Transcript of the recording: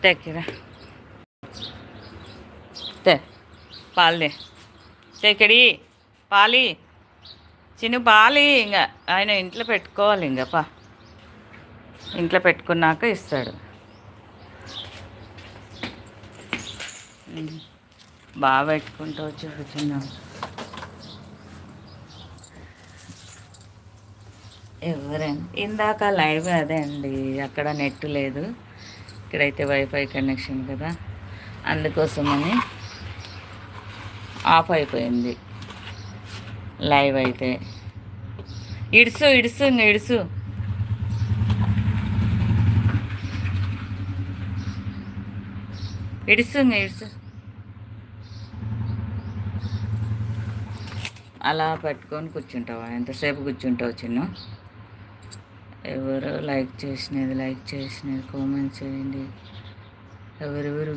దగ్గర తే పాలే తెక్కడి పాలి చిన్న పాలి ఇంకా ఆయన ఇంట్లో పెట్టుకోవాలి ఇంకా ఇంట్లో పెట్టుకున్నాక ఇస్తాడు. బాగా పెట్టుకుంటూ వచ్చి కూర్చున్నాం. ఎవరైనా ఇందాక లైవ్ అదే అండి, అక్కడ నెట్ లేదు, ఇక్కడైతే వైఫై కనెక్షన్ కదా, అందుకోసమని ఆఫ్ అయిపోయింది లైవ్ అయితే. ఇడుసు ఇడుసు ఇంక ఇడుసు ఇడుసు ఇంక ఇడుసు అలా పెట్టుకొని కూర్చుంటావా? ఎంతసేపు కూర్చుంటావు చిన్న? ఎవరు లైక్ చేసినది కామెంట్ చేయండి. ఎవరెవరు